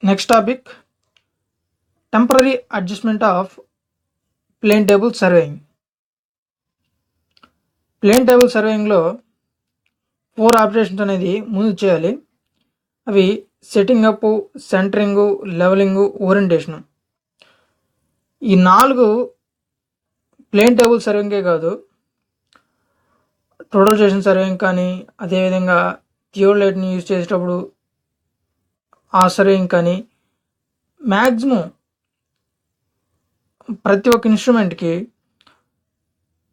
Next topic temporary adjustment of plane table surveying. Plane table సర్వేయింగ్లో 4 operations అనేది ముందు చేయాలి. అవి setting up, centering, levelling, orientation. ఈ 4 ప్లేన్ టేబుల్ సర్వేయింగే కాదు, టోటలైజేషన్ సర్వేయింగ్ కానీ, అదేవిధంగా థియోడలైట్ని యూజ్ చేసేటప్పుడు ఆ సర్వేయింగ్ కానీ, మ్యాక్సిమం ప్రతి ఒక్క ఇన్స్ట్రుమెంట్కి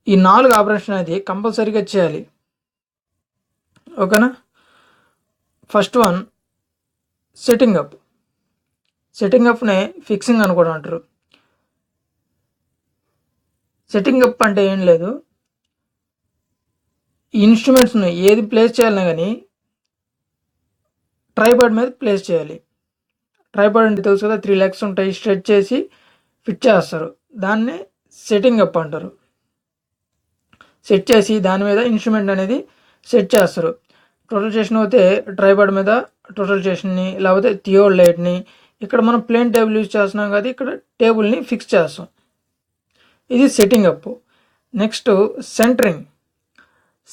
ఈ 4 ఆపరేషన్ అనేది కంపల్సరీగా చేయాలి. ఓకేనా? First one setting up. Setting అప్నే ఫిక్సింగ్ అని కూడా అంటారు. సెట్టింగ్ అప్ అంటే ఏం లేదు, ఈ ఇన్స్ట్రుమెంట్స్ని ఏది ప్లేస్ చేయాలన్నా కానీ ట్రైపాడ్ మీద ప్లేస్ చేయాలి. ట్రైపాడ్ అంటే తెలుసు కదా, 3 లెగ్స్ ఉంటాయి, స్ట్రెచ్ చేసి ఫిట్ చేస్తారు, దాన్నే సెట్టింగ్ అప్ అంటారు. సెట్ చేసి దాని మీద ఇన్స్ట్రుమెంట్ అనేది సెట్ చేస్తారు. టోటలైజేషన్ అయితే ట్రైపాడ్ మీద టోటలైజేషన్ని, లేకపోతే థియోడలైట్ని. ఇక్కడ మనం ప్లేన్ టేబుల్ యూజ్ చేస్తున్నాం కదా, ఇక్కడ టేబుల్ని ఫిక్స్ చేస్తాం. ఇది setting up. Next centring.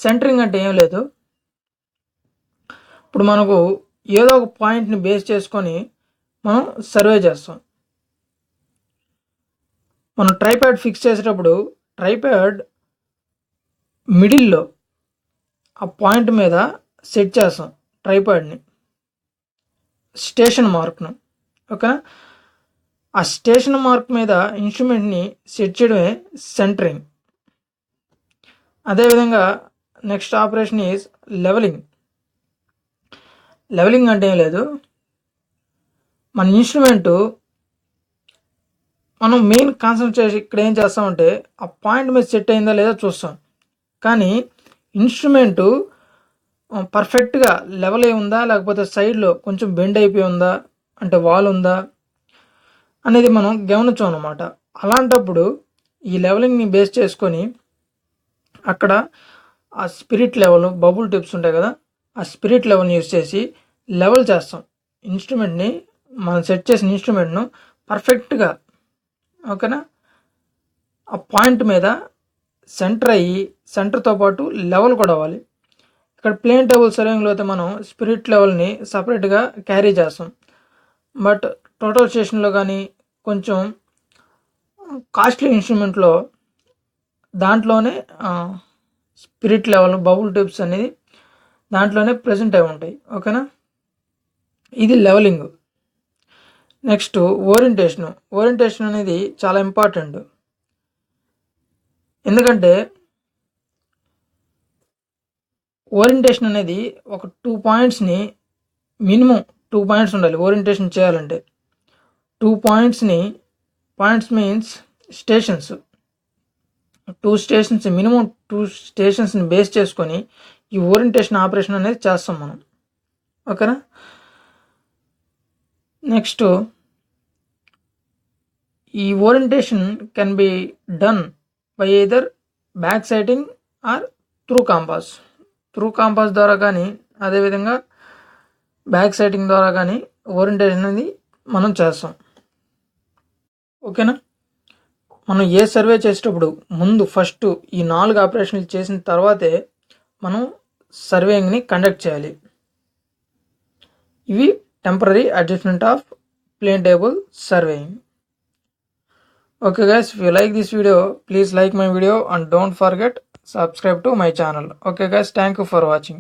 Centring అంటే ఏం లేదు, ఇప్పుడు మనకు ఏదో ఒక పాయింట్ని బేస్ చేసుకొని మనం సర్వే చేస్తాం. మనం ట్రైపాడ్ ఫిక్స్ చేసేటప్పుడు ట్రైపాడ్ మిడిల్లో ఆ పాయింట్ మీద సెట్ చేస్తాం ట్రైపాడ్ని, స్టేషన్ మార్క్ను. ఓకేనా? ఆ స్టేషన్ మార్క్ మీద ఇన్స్ట్రుమెంట్ని సెట్ చేయడమే సెంటరింగ్. అదేవిధంగా next operation is levelling. Levelling అంటే ఏం లేదు, మన ఇన్స్ట్రుమెంటు మనం మెయిన్ కాన్సన్ట్రేషన్ ఇక్కడ ఏం చేస్తామంటే ఆ పాయింట్ మీద సెట్ అయిందా లేదా చూస్తాం. కానీ ఇన్స్ట్రుమెంటు పర్ఫెక్ట్గా లెవెల్ అయి ఉందా, లేకపోతే సైడ్లో కొంచెం బెండ్ అయిపోయి ఉందా, అంటే వాల్ ఉందా అనేది మనం గమనించాం అన్నమాట. అలాంటప్పుడు ఈ లెవెలింగ్ని బేస్ చేసుకొని అక్కడ ఆ స్పిరిట్ లెవెల్, బబుల్ టిప్స్ ఉంటాయి కదా, ఆ స్పిరిట్ లెవెల్ని యూజ్ చేసి లెవెల్ చేస్తాం ఇన్స్ట్రుమెంట్ని. మనం సెట్ చేసిన ఇన్స్ట్రుమెంట్ను పర్ఫెక్ట్గా, ఓకేనా, ఆ పాయింట్ మీద సెంటర్ అయ్యి సెంటర్తో పాటు లెవెల్ కూడా అవ్వాలి. ఇక్కడ ప్లేన్ టేబుల్ సర్వేయింగ్లో అయితే మనం స్పిరిట్ లెవెల్ని సపరేట్గా క్యారీ చేస్తాం. బట్ టోటలైజేషన్లో కానీ కొంచెం కాస్ట్లీ ఇన్స్ట్రుమెంట్లో దాంట్లోనే స్పిరిట్ లెవెల్, బబుల్ టిప్స్ అనేది దాంట్లోనే ప్రజెంట్ అయి ఉంటాయి. ఓకేనా? ఇది లెవెలింగ్. Next orientation. ఓరియంటేషన్ అనేది చాలా ఇంపార్టెంట్. ఎందుకంటే ఓరియంటేషన్ అనేది ఒక 2 పాయింట్స్ని, మినిమం 2 పాయింట్స్ ఉండాలి ఓరియంటేషన్ చేయాలంటే. 2 పాయింట్స్ని, points means stations, 2 stations, minimum 2 స్టేషన్స్ని బేస్ చేసుకొని ఈ ఓరియంటేషన్ ఆపరేషన్ అనేది చేస్తాం మనం. ఓకేనా? నెక్స్ట్ ఈ orientation can be done by either back citing or through compass. Through compass ద్వారా కానీ, అదేవిధంగా బ్యాక్ సైటింగ్ ద్వారా కానీ ఓరియంటేషన్ అనేది మనం చేస్తాం. ఓకేనా? మనం ఏ సర్వే చేసేటప్పుడు ముందు ఫస్ట్ ఈ 4 ఆపరేషన్లు చేసిన తర్వాతే మనం సర్వేయింగ్ని కండక్ట్ చేయాలి. ఇవి temporary adjustment of plane table surveying. Okay guys, if you like this video, please like my video and don't forget subscribe to my channel. Okay guys, thank you for watching.